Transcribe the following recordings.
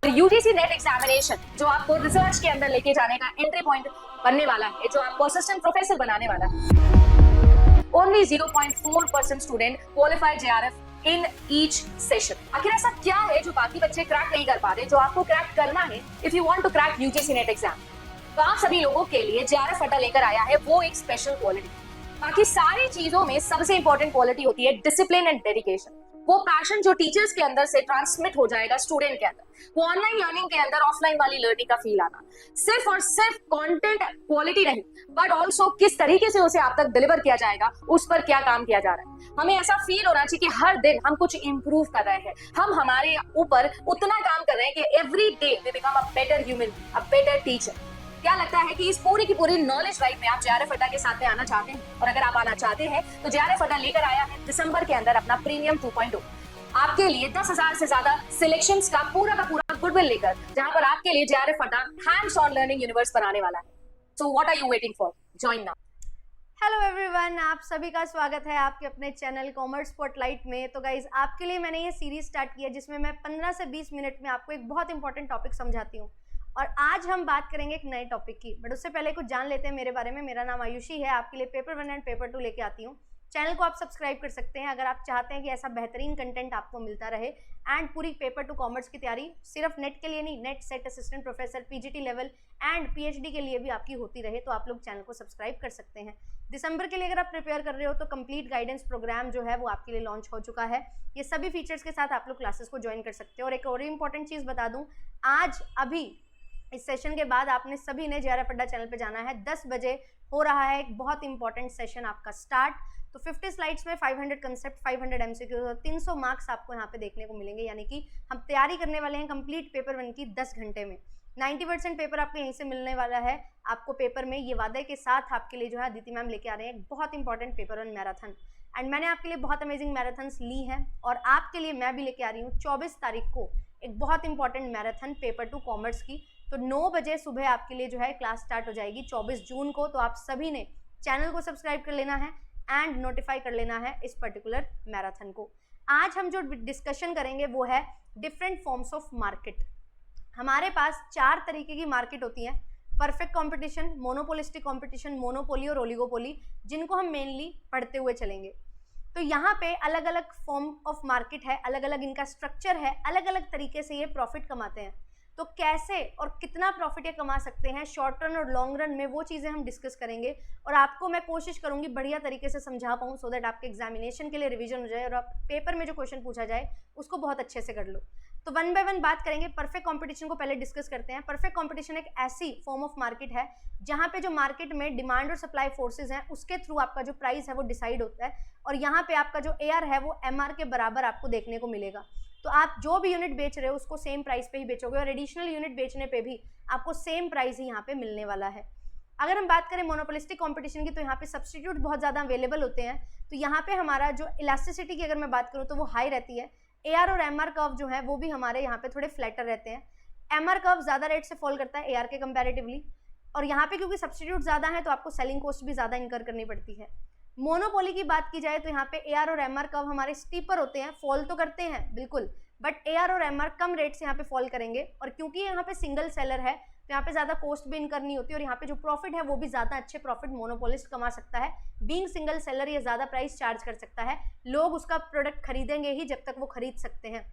UGC net examination जो आपको research के अंदर लेके जाने का एंट्री पॉइंट बनने वाला है, जो आपको असिस्टेंट प्रोफेसर बनाने वाला है। Only 0.4% student qualify JRF in each session. आखिर ऐसा क्या है जो बाकी बच्चे क्रैक नहीं कर पा रहे, जो आपको क्रैक करना है if you want to crack UGC NET exam? तो आप सभी लोगों के लिए जेआरएफ अड्डा लेकर आया है वो एक स्पेशल क्वालिटी। बाकी सारी चीजों में सबसे इंपॉर्टेंट क्वालिटी होती है डिसिप्लिन एंड डेडिकेशन। वो पैशन जो टीचर्स के अंदर से ट्रांसमिट हो जाएगा स्टूडेंट के अंदर, वो ऑनलाइन लर्निंग के अंदर ऑफलाइन वाली लर्निंग का फील आना। सिर्फ और सिर्फ कंटेंट क्वालिटी नहीं, बट ऑल्सो किस तरीके से उसे आप तक डिलीवर किया जाएगा, उस पर क्या काम किया जा रहा है। हमें ऐसा फील होना चाहिए कि हर दिन हम कुछ इंप्रूव कर रहे हैं, हम हमारे ऊपर उतना काम कर रहे हैं कि every day we become a better human, a better teacher. क्या लगता है कि इस पूरी की पूरी नॉलेज राइड में आप जेआरएफ अड्डा के साथ में आना चाहते हैं? और अगर आप आना चाहते हैं तो जेआरएफ अड्डा लेकर आया है दिसंबर के अंदर अपना प्रीमियम 2.0 आपके लिए 10,000 से ज्यादा सिलेक्शंस का पूरा गुडविल लेकर, जहां पर आपके लिए जेआरएफ अड्डा हैंड्स ऑन लर्निंग यूनिवर्स बनाने वाला है। So what are you waiting for? Join now. Hello everyone, आप सभी का स्वागत है आपके अपने चैनल कॉमर्स स्पॉटलाइट में। तो गाइज, आपके लिए मैंने ये सीरीज स्टार्ट की है जिसमें मैं 15 से 20 मिनट में आपको एक बहुत इंपॉर्टेंट टॉपिक समझाती हूँ। और आज हम बात करेंगे एक नए टॉपिक की, बट उससे पहले कुछ जान लेते हैं मेरे बारे में। मेरा नाम आयुषी है, आपके लिए पेपर 1 एंड पेपर 2 लेके आती हूँ। चैनल को आप सब्सक्राइब कर सकते हैं अगर आप चाहते हैं कि ऐसा बेहतरीन कंटेंट आपको मिलता रहे। एंड पूरी पेपर 2 कॉमर्स की तैयारी सिर्फ नेट के लिए नहीं, net, set, assistant professor, PGT level and PhD के लिए भी आपकी होती रहे, तो आप लोग चैनल को सब्सक्राइब कर सकते हैं। दिसंबर के लिए अगर आप प्रिपेयर कर रहे हो तो कंप्लीट गाइडेंस प्रोग्राम जो है वो आपके लिए लॉन्च हो चुका है। ये सभी फीचर्स के साथ आप लोग क्लासेस को ज्वाइन कर सकते हो। और एक और इंपॉर्टेंट चीज़ बता दूँ, आज अभी इस सेशन के बाद आपने सभी ने जेआरएफ अड्डा चैनल पे जाना है। 10 बजे हो रहा है एक बहुत इंपॉर्टेंट सेशन आपका स्टार्ट। तो 50 स्लाइड्स में 500 कंसेप्ट, 500 एमसीक्यू, 300 मार्क्स आपको यहाँ पे देखने को मिलेंगे। यानी कि हम तैयारी करने वाले हैं कंप्लीट पेपर 1 की 10 घंटे में। 90% पेपर आपको यहीं से मिलने वाला है आपको पेपर में। ये वादे के साथ आपके लिए जो है अदिति मैम लेके आ रहे हैं एक बहुत इंपॉर्टेंट पेपर 1 मैराथन। एंड मैंने आपके लिए बहुत अमेजिंग मैराथन्स ली हैं और आपके लिए मैं भी लेके आ रही हूँ 24 तारीख को एक बहुत इंपॉर्टेंट मैराथन पेपर 2 कॉमर्स की। तो 9 बजे सुबह आपके लिए जो है क्लास स्टार्ट हो जाएगी 24 जून को। तो आप सभी ने चैनल को सब्सक्राइब कर लेना है एंड नोटिफाई कर लेना है इस पर्टिकुलर मैराथन को। आज हम जो डिस्कशन करेंगे वो है डिफरेंट फॉर्म्स ऑफ मार्केट। हमारे पास 4 तरीके की मार्केट होती है: perfect competition, monopolistic competition, monopoly और ओलिगोपोली, जिनको हम मेनली पढ़ते हुए चलेंगे। तो यहाँ पे अलग अलग फॉर्म ऑफ मार्केट है, अलग अलग इनका स्ट्रक्चर है, अलग अलग तरीके से ये प्रॉफिट कमाते हैं। तो कैसे और कितना प्रॉफिट ये कमा सकते हैं शॉर्ट रन और लॉन्ग रन में, वो चीज़ें हम डिस्कस करेंगे। और आपको मैं कोशिश करूंगी बढ़िया तरीके से समझा पाऊँ सो दैट आपके एग्जामिनेशन के लिए रिवीजन हो जाए और आप पेपर में जो क्वेश्चन पूछा जाए उसको बहुत अच्छे से कर लो। तो 1 बाय 1 बात करेंगे। परफेक्ट कंपटीशन को पहले डिस्कस करते हैं। परफेक्ट कंपटीशन एक ऐसी फॉर्म ऑफ मार्केट है जहाँ पे जो मार्केट में डिमांड और सप्लाई फोर्सेज हैं उसके थ्रू आपका जो प्राइस है वो डिसाइड होता है। और यहाँ पे आपका जो एआर है वो एमआर के बराबर आपको देखने को मिलेगा। तो आप जो भी यूनिट बेच रहे हो उसको सेम प्राइस पे ही बेचोगे और एडिशनल यूनिट बेचने पे भी आपको सेम प्राइस ही यहाँ पे मिलने वाला है। अगर हम बात करें मोनोपोलिस्टिक कंपटीशन की, तो यहाँ पे सब्स्टिट्यूट बहुत ज़्यादा अवेलेबल होते हैं। तो यहाँ पे हमारा जो इलास्टिसिटी की अगर मैं बात करूँ तो वो हाई रहती है। एआर और एमआर कर्व जो है वो भी हमारे यहाँ पे थोड़े फ्लैटर रहते हैं। एमआर कर्व ज़्यादा रेट से फॉल करता है एआर के कंपैरेटिवली। और यहाँ पे क्योंकि सब्स्टिट्यूट ज़्यादा है तो आपको सेलिंग कॉस्ट भी ज़्यादा इंकर करनी पड़ती है। मोनोपोली की बात की जाए तो यहाँ पे एआर और एमआर कर्व हमारे स्टीपर होते हैं, फॉल तो करते हैं बिल्कुल, बट एआर और एमआर कम रेट से यहाँ पे फॉल करेंगे। और क्योंकि यहाँ पे सिंगल सेलर है तो यहाँ पे ज़्यादा कॉस्ट भी इनकर नहीं होती और यहाँ पे जो प्रॉफिट है वो भी ज़्यादा अच्छे प्रॉफिट मोनोपोलिस्ट कमा सकता है। बीइंग सिंगल सेलर ये ज़्यादा प्राइस चार्ज कर सकता है, लोग उसका प्रोडक्ट खरीदेंगे ही जब तक वो खरीद सकते हैं।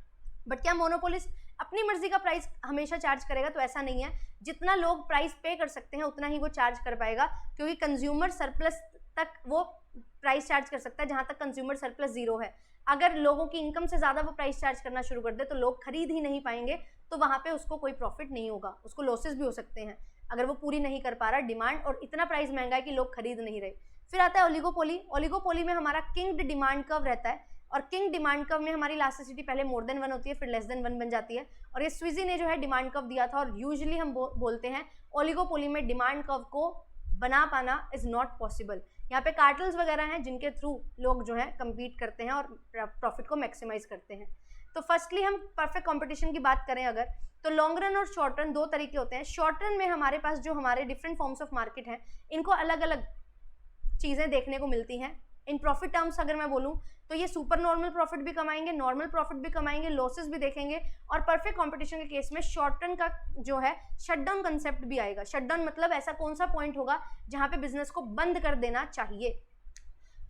बट क्या मोनोपोलिस्ट अपनी मर्जी का प्राइस हमेशा चार्ज करेगा? तो ऐसा नहीं है। जितना लोग प्राइस पे कर सकते हैं उतना ही वो चार्ज कर पाएगा, क्योंकि कंज्यूमर सरप्लस तक वो प्राइस चार्ज कर सकता है जहां तक कंज्यूमर सरप्लस 0 है। अगर लोगों की इनकम से ज़्यादा वो प्राइस चार्ज करना शुरू कर दे तो लोग खरीद ही नहीं पाएंगे, तो वहाँ पे उसको कोई प्रॉफिट नहीं होगा, उसको लॉसेस भी हो सकते हैं अगर वो पूरी नहीं कर पा रहा डिमांड और इतना प्राइस महंगा है कि लोग खरीद नहीं रहे। फिर आता है ओलिगोपोली। ओलिगोपोली में हमारा किंग्ड डिमांड कर्व रहता है और किंग डिमांड कर्व में हमारी इलास्टिसिटी पहले मोर देन 1 होती है, फिर लेस देन 1 बन जाती है। और ये स्विजी ने जो है डिमांड कर्व दिया था और यूजुअली हम बोलते हैं ओलिगोपोली में डिमांड कर्व को बना पाना इज नॉट पॉसिबल। यहाँ पे कार्टल्स वगैरह हैं जिनके थ्रू लोग जो है कम्पीट करते हैं और प्रॉफिट को मैक्सिमाइज करते हैं। तो फर्स्टली हम परफेक्ट कंपटीशन की बात करें अगर, तो लॉन्ग रन और शॉर्ट रन 2 तरीके होते हैं। शॉर्ट रन में हमारे पास जो हमारे डिफरेंट फॉर्म्स ऑफ मार्केट हैं इनको अलग अलग चीज़ें देखने को मिलती हैं। इन प्रॉफिट टर्म्स अगर मैं बोलूँ तो ये सुपर नॉर्मल प्रॉफिट भी कमाएंगे, नॉर्मल प्रॉफिट भी कमाएंगे, लॉसेस भी देखेंगे, और परफेक्ट कंपटीशन के केस में शॉर्ट टर्म का जो है शटडाउन कंसेप्ट भी आएगा। शटडाउन मतलब ऐसा कौन सा पॉइंट होगा जहां पे बिजनेस को बंद कर देना चाहिए।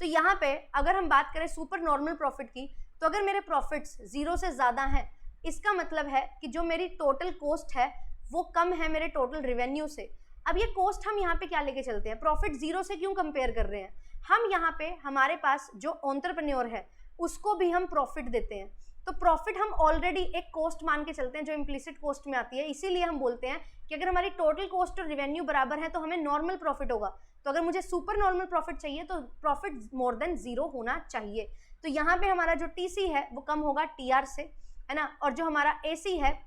तो यहाँ पे अगर हम बात करें सुपर नॉर्मल प्रॉफिट की, तो अगर मेरे प्रॉफिट्स 0 से ज़्यादा हैं, इसका मतलब है कि जो मेरी टोटल कॉस्ट है वो कम है मेरे टोटल रेवेन्यू से। अब ये कॉस्ट हम यहाँ पे क्या लेके चलते हैं, प्रॉफिट 0 से क्यों कंपेयर कर रहे हैं, हम यहाँ पे हमारे पास जो एंटरप्रेन्योर है उसको भी हम प्रॉफिट देते हैं। तो प्रॉफिट हम ऑलरेडी एक कॉस्ट मान के चलते हैं जो इम्प्लिसिट कॉस्ट में आती है, इसीलिए हम बोलते हैं कि अगर हमारी टोटल कॉस्ट और रेवेन्यू बराबर है तो हमें नॉर्मल प्रॉफिट होगा। तो अगर मुझे सुपर नॉर्मल प्रॉफिट चाहिए तो प्रॉफिट मोर देन 0 होना चाहिए। तो यहाँ पे हमारा जो टीसी है वो कम होगा टीआर से, है ना, और जो हमारा एसी है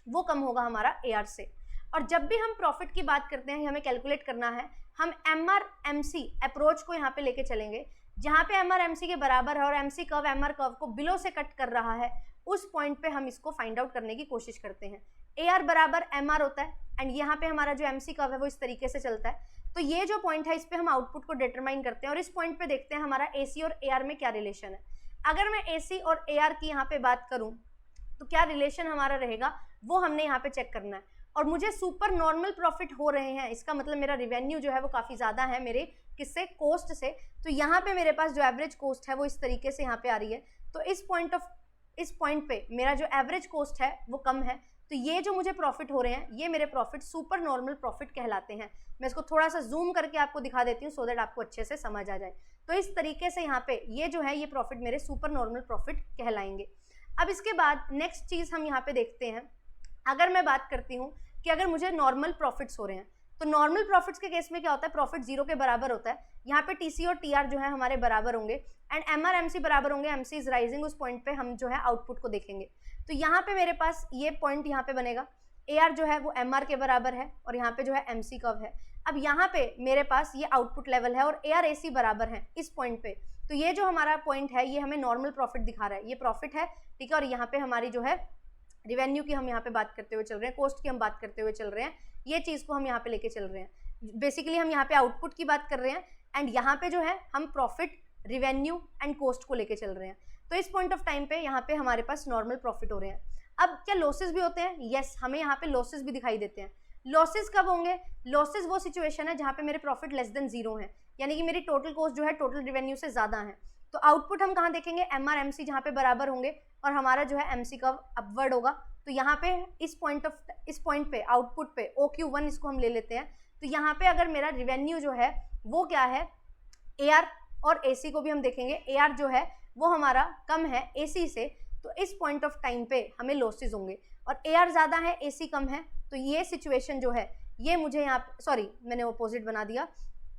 वो कम होगा हमारा एआर से। और जब भी हम प्रॉफिट की बात करते हैं, हमें कैलकुलेट करना है, हम एमआर-एमसी अप्रोच को यहाँ पे लेके चलेंगे, जहाँ पे एमआर-एमसी के बराबर है और एमसी कर्व एमआर कर्व को बिलो से कट कर रहा है, उस पॉइंट पे हम इसको फाइंड आउट करने की कोशिश करते हैं। एआर बराबर एमआर होता है, एंड यहाँ पे हमारा जो एमसी कर्व है वो इस तरीके से चलता है। तो ये जो पॉइंट है इस पे हम आउटपुट को डिटरमाइन करते हैं, और इस पॉइंट पे देखते हैं हमारा एसी और एआर में क्या रिलेशन है। अगर मैं एसी और एआर की यहाँ पे बात करूँ तो क्या रिलेशन हमारा रहेगा वो हमने यहाँ पे चेक करना है। और मुझे सुपर नॉर्मल प्रॉफिट हो रहे हैं, इसका मतलब मेरा रेवेन्यू जो है वो काफ़ी ज़्यादा है मेरे किससे, कॉस्ट से। तो यहाँ पे मेरे पास जो एवरेज कॉस्ट है वो इस तरीके से यहाँ पे आ रही है। तो इस पॉइंट पे मेरा जो एवरेज कॉस्ट है वो कम है, तो ये जो मुझे प्रॉफिट हो रहे हैं ये मेरे प्रॉफिट सुपर नॉर्मल प्रॉफिट कहलाते हैं। मैं इसको थोड़ा सा जूम करके आपको दिखा देती हूँ सो दैट आपको अच्छे से समझ आ जाए। तो इस तरीके से यहाँ पे ये जो है ये प्रॉफिट मेरे सुपर नॉर्मल प्रॉफिट कहलाएंगे। अब इसके बाद नेक्स्ट चीज़ हम यहाँ पे देखते हैं, अगर मैं बात करती हूँ कि अगर मुझे नॉर्मल प्रॉफिट्स हो रहे हैं, तो नॉर्मल प्रॉफिट्स के केस में क्या होता है, प्रॉफिट 0 के बराबर होता है। यहाँ पे टीसी और टीआर जो है हमारे बराबर होंगे, एंड एमआर एमसी बराबर होंगे, एमसी इज राइजिंग, उस पॉइंट पे हम जो है आउटपुट को देखेंगे। तो यहाँ पे मेरे पास ये पॉइंट यहाँ पे बनेगा, एआर जो है वो एमआर के बराबर है और यहाँ पे जो है एमसी कर्व है। अब यहाँ पे मेरे पास ये आउटपुट लेवल है और एआर एसी बराबर है इस पॉइंट पे। तो ये जो हमारा पॉइंट है ये हमें नॉर्मल प्रॉफिट दिखा रहा है, ये प्रॉफिट है, ठीक है। और यहाँ पे हमारी जो है रिवेन्यू की हम यहाँ पे बात करते हुए चल रहे हैं, कॉस्ट की हम बात करते हुए चल रहे हैं, ये चीज़ को हम यहाँ पे लेके चल रहे हैं। बेसिकली हम यहाँ पे आउटपुट की बात कर रहे हैं, एंड यहाँ पे जो है हम प्रॉफिट, रिवेन्यू एंड कॉस्ट को लेके चल रहे हैं। तो इस पॉइंट ऑफ टाइम पे यहाँ पे हमारे पास नॉर्मल प्रॉफिट हो रहे हैं। अब क्या लॉसेस भी होते हैं? यस, हमें यहाँ पे लॉसेस भी दिखाई देते हैं। लॉसेस कब होंगे? लॉसेस वो सिचुएशन है जहाँ पे मेरे प्रॉफिट लेस देन 0 है, यानी कि मेरी टोटल कॉस्ट जो है टोटल रेवेन्यू से ज़्यादा है। तो आउटपुट हम कहाँ देखेंगे? एमआर एमसी जहाँ पे बराबर होंगे और हमारा जो है एमसी कर्व अपवर्ड होगा। तो यहाँ पे इस पॉइंट पे आउटपुट पे OQ1 इसको हम ले लेते हैं। तो यहाँ पे अगर मेरा रिवेन्यू जो है वो क्या है, एआर और एसी को भी हम देखेंगे, एआर जो है वो हमारा कम है एसी से, तो इस पॉइंट ऑफ टाइम पे हमें लॉसेज होंगे। और एआर ज़्यादा है एसी कम है, तो ये सिचुएशन जो है ये मुझे यहाँ, सॉरी मैंने अपोजिट बना दिया,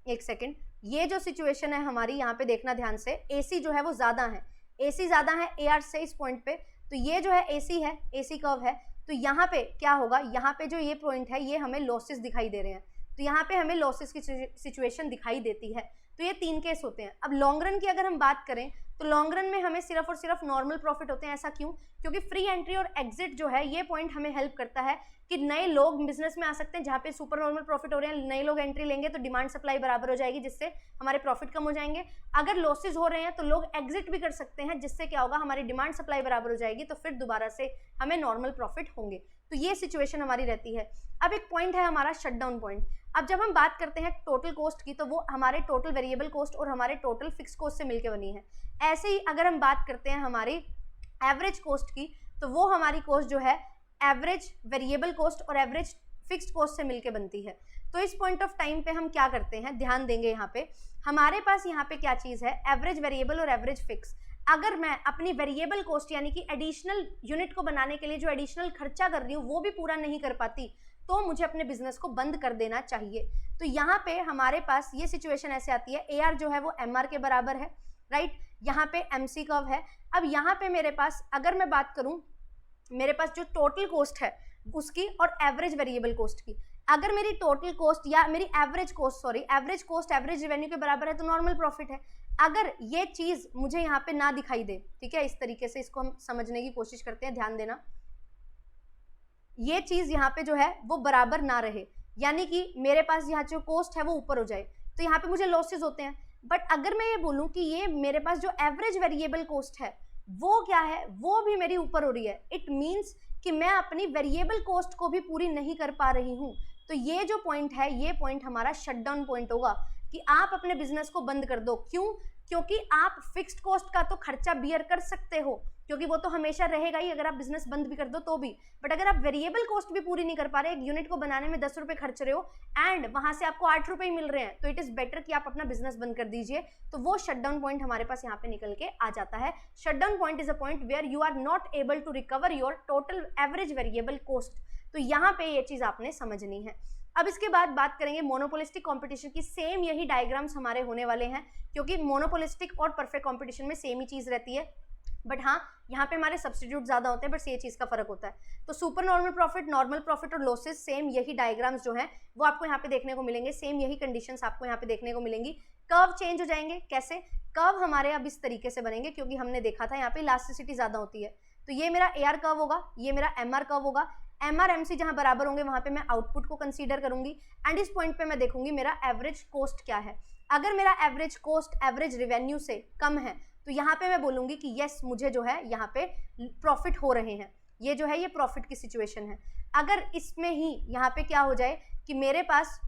एक सेकेंड, ये जो सिचुएशन है हमारी यहाँ पे देखना ध्यान से, एसी जो है वो ज़्यादा है, एसी ज़्यादा है एआर से इस पॉइंट पे। तो ये जो है एसी है, एसी कर्व है, तो यहाँ पे क्या होगा, यहाँ पे जो ये पॉइंट है ये हमें लॉसेस दिखाई दे रहे हैं। तो यहाँ पे हमें लॉसेस की सिचुएशन दिखाई देती है। तो ये 3 केस होते हैं। अब लॉन्ग रन की अगर हम बात करें तो लॉन्ग रन में हमें सिर्फ और सिर्फ नॉर्मल प्रॉफिट होते हैं। ऐसा क्यों? क्योंकि फ्री एंट्री और एग्जिट जो है ये पॉइंट हमें हेल्प करता है कि नए लोग बिजनेस में आ सकते हैं। जहाँ पे सुपर नॉर्मल प्रॉफिट हो रहे हैं, नए लोग एंट्री लेंगे तो डिमांड सप्लाई बराबर हो जाएगी, जिससे हमारे प्रॉफिट कम हो जाएंगे। अगर लॉसेज हो रहे हैं तो लोग एग्जिट भी कर सकते हैं, जिससे क्या होगा, हमारी डिमांड सप्लाई बराबर हो जाएगी, तो फिर दोबारा से हमें नॉर्मल प्रॉफिट होंगे। तो ये सिचुएशन हमारी रहती है। अब एक पॉइंट है हमारा शटडाउन पॉइंट। अब जब हम बात करते हैं टोटल कॉस्ट की, तो वो हमारे टोटल वेरिएबल कॉस्ट और हमारे टोटल फिक्स कॉस्ट से मिलकर बनी है। ऐसे ही अगर हम बात करते हैं हमारी एवरेज कॉस्ट की, तो वो हमारी कॉस्ट जो है एवरेज वेरिएबल कॉस्ट और एवरेज फिक्स्ड कॉस्ट से मिलकर बनती है। तो इस पॉइंट ऑफ टाइम पे हम क्या करते हैं, ध्यान देंगे यहाँ पे, हमारे पास यहाँ पे क्या चीज़ है, एवरेज वेरिएबल और एवरेज फिक्स। अगर मैं अपनी वेरिएबल कॉस्ट यानी कि एडिशनल यूनिट को बनाने के लिए जो एडिशनल खर्चा कर रही हूँ वो भी पूरा नहीं कर पाती, तो मुझे अपने बिजनेस को बंद कर देना चाहिए। तो यहाँ पे हमारे पास ये सिचुएशन ऐसे आती है, एआर जो है वो एमआर के बराबर है, राइट, यहाँ पे एमसी कर्व है। अब यहाँ पे मेरे पास अगर मैं बात करूँ, मेरे पास जो टोटल कॉस्ट है उसकी और एवरेज वेरिएबल कॉस्ट की, अगर मेरी टोटल कॉस्ट या मेरी एवरेज कॉस्ट एवरेज रेवेन्यू के बराबर है तो नॉर्मल प्रॉफिट है। अगर ये चीज़ मुझे यहाँ पे ना दिखाई दे, ठीक है, इस तरीके से इसको हम समझने की कोशिश करते हैं, ध्यान देना, ये चीज़ यहाँ पे जो है वो बराबर ना रहे, यानी कि मेरे पास यहाँ जो कॉस्ट है वो ऊपर हो जाए, तो यहाँ पे मुझे लॉसेज होते हैं। बट अगर मैं ये बोलूँ कि ये मेरे पास जो एवरेज वेरिएबल कॉस्ट है वो क्या है, वो भी मेरी ऊपर हो रही है, इट मीन्स कि मैं अपनी वेरिएबल कॉस्ट को भी पूरी नहीं कर पा रही हूँ। तो ये जो पॉइंट है, ये पॉइंट हमारा शटडाउन पॉइंट होगा कि आप अपने बिजनेस को बंद कर दो। क्यों? क्योंकि आप फिक्स्ड कॉस्ट का तो खर्चा बियर कर सकते हो, क्योंकि वो तो हमेशा रहेगा ही अगर आप बिजनेस बंद भी कर दो तो भी। बट अगर आप वेरिएबल कॉस्ट भी पूरी नहीं कर पा रहे, एक यूनिट को बनाने में 10 रुपए खर्च रहे हो एंड वहां से आपको 8 रुपए ही मिल रहे हैं, तो इट इज बेटर कि आप अपना बिजनेस बंद कर दीजिए। तो वो शटडाउन पॉइंट हमारे पास यहाँ पे निकल के आ जाता है। Shutdown point is a point where you are not able to recover your total average variable cost. तो यहाँ पे ये चीज आपने समझनी है। अब इसके बाद बात करेंगे मोनोपोलिस्टिक कंपटीशन की। सेम यही डायग्राम्स हमारे होने वाले हैं, क्योंकि मोनोपोलिस्टिक और परफेक्ट कंपटीशन में सेम ही चीज रहती है, बट हाँ यहाँ पे हमारे सब्स्टिट्यूट ज्यादा होते हैं, बस ये चीज का फर्क होता है। तो super normal profit, normal profit और लॉसेस, सेम यही डायग्राम्स जो हैं वो आपको यहाँ पे देखने को मिलेंगे, सेम यही कंडीशंस आपको यहाँ पे देखने को मिलेंगी। कर्व चेंज हो जाएंगे। कैसे? कर्व हमारे अब इस तरीके से बनेंगे, क्योंकि हमने देखा था यहाँ पे इलास्टिसिटी ज्यादा होती है। तो ये मेरा AR कर्व होगा, ये मेरा MR कर्व होगा। MR MC जहां बराबर होंगे वहां पे मैं आउटपुट को कंसीडर करूंगी एंड इस पॉइंट पे मैं देखूंगी मेरा एवरेज कॉस्ट क्या है। अगर मेरा एवरेज कॉस्ट एवरेज रेवेन्यू से कम है तो यहाँ पे मैं बोलूंगी कि यस, मुझे जो है यहाँ पे प्रॉफिट हो रहे हैं, ये जो है ये प्रॉफिट की सिचुएशन है। अगर इसमें ही यहाँ पे क्या हो जाए कि मेरे पास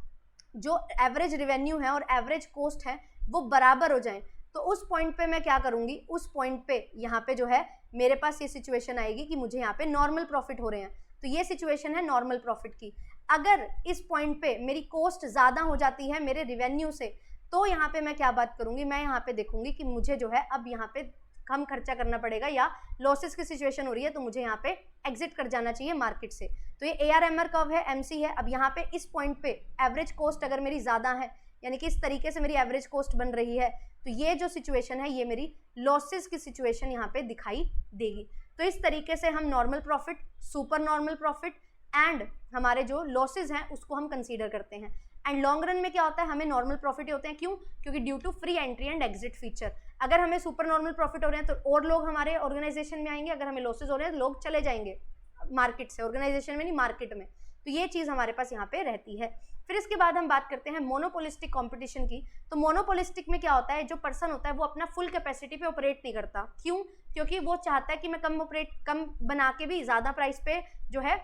जो एवरेज रेवेन्यू है और एवरेज कॉस्ट है वो बराबर हो जाए, तो उस पॉइंट पे मैं क्या करूंगी, उस पॉइंट पे यहाँ पे जो है मेरे पास ये सिचुएशन आएगी कि मुझे यहाँ पे नॉर्मल प्रॉफिट हो रहे हैं। तो ये सिचुएशन है नॉर्मल प्रॉफिट की। अगर इस पॉइंट पे मेरी कॉस्ट ज़्यादा हो जाती है मेरे रिवेन्यू से, तो यहाँ पे मैं क्या बात करूंगी, मैं यहाँ पे देखूंगी कि मुझे जो है अब यहाँ पे कम खर्चा करना पड़ेगा या लॉसेस की सिचुएशन हो रही है, तो मुझे यहाँ पे एग्जिट कर जाना चाहिए मार्केट से। तो ये AR MR कर्व है, MC है। अब यहाँ पे इस पॉइंट पे एवरेज कॉस्ट अगर मेरी ज़्यादा है, यानी कि इस तरीके से मेरी एवरेज कॉस्ट बन रही है, तो ये जो सिचुएशन है ये मेरी लॉसेस की सिचुएशन यहाँ पे दिखाई देगी। तो इस तरीके से हम normal profit, super normal profit and हमारे जो लॉसेस हैं उसको हम कंसीडर करते हैं। एंड लॉन्ग रन में क्या होता है, हमें नॉर्मल प्रॉफिट ही होते हैं। क्यों? क्योंकि due to free entry and exit feature. अगर हमें सुपर नॉर्मल प्रॉफिट हो रहे हैं तो और लोग हमारे ऑर्गेनाइजेशन में आएंगे, अगर हमें लॉसेज हो रहे हैं तो लोग चले जाएंगे मार्केट से, ऑर्गेनाइजेशन में नहीं मार्केट में। तो ये चीज़ हमारे पास यहाँ पे रहती है। फिर इसके बाद हम बात करते हैं मोनोपोलिस्टिक कंपटीशन की। तो मोनोपोलिस्टिक में क्या होता है, जो पर्सन होता है वो अपना फुल कैपेसिटी पे ऑपरेट नहीं करता। क्यों? क्योंकि वो चाहता है कि मैं कम बना के भी ज़्यादा प्राइस पे जो है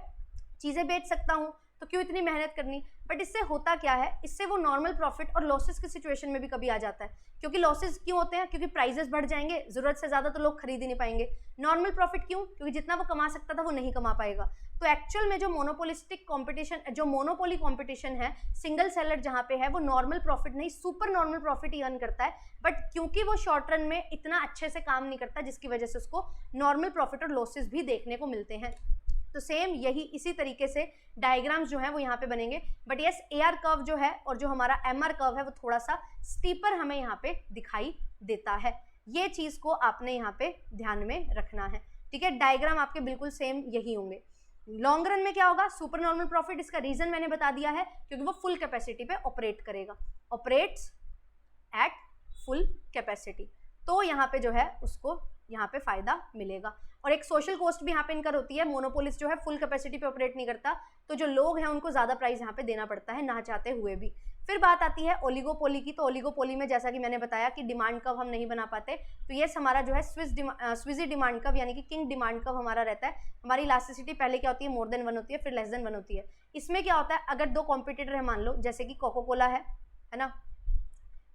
चीज़ें बेच सकता हूँ, तो क्यों इतनी मेहनत करनी। बट इससे होता क्या है, इससे वो नॉर्मल प्रॉफिट और लॉसेस की सिचुएशन में भी कभी आ जाता है। क्योंकि लॉसेस क्यों होते हैं? क्योंकि प्राइसेस बढ़ जाएंगे, जरूरत से ज़्यादा तो लोग खरीद ही नहीं पाएंगे। नॉर्मल प्रॉफिट क्यों? क्योंकि जितना वो कमा सकता था वो नहीं कमा पाएगा। तो एक्चुअल में जो मोनोपोलिस्टिक कंपटीशन, जो मोनोपोली कंपटीशन है, सिंगल सेलर जहाँ पे है, वो नॉर्मल प्रॉफिट नहीं सुपर नॉर्मल प्रॉफिट ही अर्न करता है। बट क्योंकि वो शॉर्ट रन में इतना अच्छे से काम नहीं करता, जिसकी वजह से उसको नॉर्मल प्रॉफिट और लॉसेस भी देखने को मिलते हैं। तो सेम यही इसी तरीके से डायग्राम्स जो है वो यहाँ पे बनेंगे। बट यस, AR कर्व जो है और जो हमारा MR कर्व है वो थोड़ा सा स्टीपर हमें यहाँ पे दिखाई देता है। ये चीज़ को आपने यहाँ पे ध्यान में रखना है, ठीक है। डायग्राम आपके बिल्कुल सेम यही होंगे। लॉन्ग रन में क्या होगा, सुपर नॉर्मल प्रॉफिट। इसका रीजन मैंने बता दिया है, क्योंकि वो फुल कैपेसिटी पे ऑपरेट करेगा, ऑपरेट्स एट फुल कैपेसिटी। तो यहाँ पे जो है उसको यहाँ पे फायदा मिलेगा। और एक सोशल कॉस्ट भी यहाँ पे इनकर होती है। मोनोपोलिस्ट जो है फुल कैपेसिटी पे ऑपरेट नहीं करता, तो जो लोग हैं उनको ज़्यादा प्राइस यहाँ पे देना पड़ता है ना चाहते हुए भी। फिर बात आती है ओलिगोपोली की। तो ओलिगोपोली में जैसा कि मैंने बताया कि डिमांड कर्व हम नहीं बना पाते, तो ये हमारा जो है स्विजी डिमांड कर्व यानी कि किंग डिमांड कर्व हमारा रहता है। हमारी इलास्टिसिटी पहले क्या होती है, मोर देन 1 होती है, फिर लेस देन 1 होती है। इसमें क्या होता है, अगर 2 कॉम्पिटिटर है, मान लो जैसे कि कोको कोला है ना,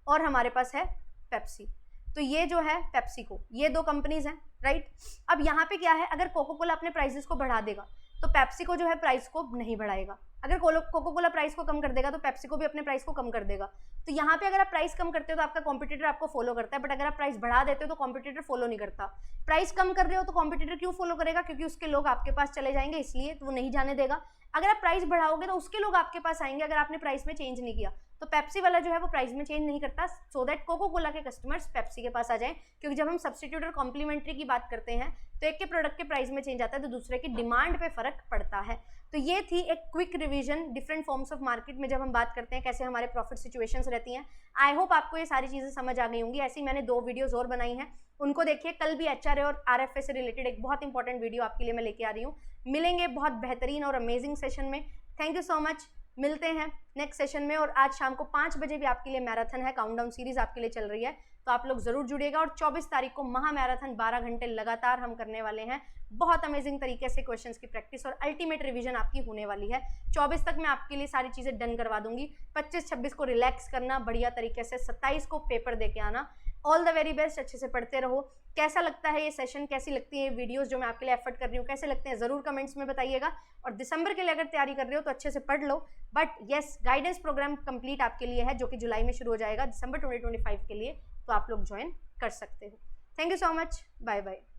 और हमारे पास है पेप्सी। तो ये जो है पेप्सिको, ये 2 कंपनीज हैं, राइट। अब यहाँ पे क्या है, अगर कोको कोला अपने प्राइसेस को बढ़ा देगा तो पेप्सिको जो है प्राइस को नहीं बढ़ाएगा। अगर कोको कोला प्राइस को कम कर देगा तो पेप्सिको भी अपने प्राइस को कम कर देगा। तो यहाँ पे अगर आप प्राइस कम करते हो तो आपका कॉम्पिटिटर आपको फॉलो करता है, बट अगर आप प्राइस बढ़ा देते हो तो कॉम्पिटिटर फॉलो नहीं करता। प्राइस कम कर रहे हो तो कॉम्पिटिटर क्यों फॉलो करेगा, क्योंकि उसके लोग आपके पास चले जाएंगे, इसलिए तो वो नहीं जाने देगा। अगर आप प्राइस बढ़ाओगे तो उसके लोग आपके पास आएंगे, अगर आपने प्राइस में चेंज नहीं किया। तो पेप्सी वाला जो है वो प्राइस में चेंज नहीं करता, सो दैट कोको कोला के कस्टमर्स पेप्सी के पास आ जाएं। क्योंकि जब हम सब्स्टिट्यूट और कॉम्प्लीमेंट्री की बात करते हैं तो एक के प्रोडक्ट के प्राइस में चेंज आता है तो दूसरे की डिमांड पे फर्क पड़ता है। तो ये थी एक quick revision different forms of market में जब हम बात करते हैं कैसे हमारे प्रॉफिट सिचुएशंस रहती हैं। आई होप आपको ये सारी चीज़ें समझ आ गई होंगी। ऐसी मैंने 2 वीडियोज़ और बनाई हैं, उनको देखिए। कल भी HRA और RFA से रिलेटेड एक बहुत इंपॉर्टेंट वीडियो आपके लिए मैं लेके आ रही हूँ। मिलेंगे बहुत बेहतरीन और अमेजिंग सेशन में। Thank you so much. मिलते हैं नेक्स्ट सेशन में। और आज शाम को 5 बजे भी आपके लिए मैराथन है, काउंटडाउन सीरीज आपके लिए चल रही है, तो आप लोग जरूर जुड़िएगा। और 24 तारीख को महा मैराथन 12 घंटे लगातार हम करने वाले हैं, बहुत अमेजिंग तरीके से क्वेश्चंस की प्रैक्टिस और अल्टीमेट रिवीजन आपकी होने वाली है। 24 तक मैं आपके लिए सारी चीजें डन करवा दूंगी। 25-26 को रिलैक्स करना बढ़िया तरीके से, 27 को पेपर देके आना। ऑल द वेरी बेस्ट, अच्छे से पढ़ते रहो। कैसा लगता है ये सेशन, कैसी लगती है ये वीडियोस जो मैं आपके लिए एफर्ट कर रही हूँ, कैसे लगते हैं जरूर कमेंट्स में बताइएगा। और दिसंबर के लिए अगर तैयारी कर रहे हो तो अच्छे से पढ़ लो। But yes, guidance programme complete आपके लिए है जो कि जुलाई में शुरू हो जाएगा दिसंबर 2025 के लिए, तो आप लोग ज्वाइन कर सकते हो। Thank you so much, bye bye.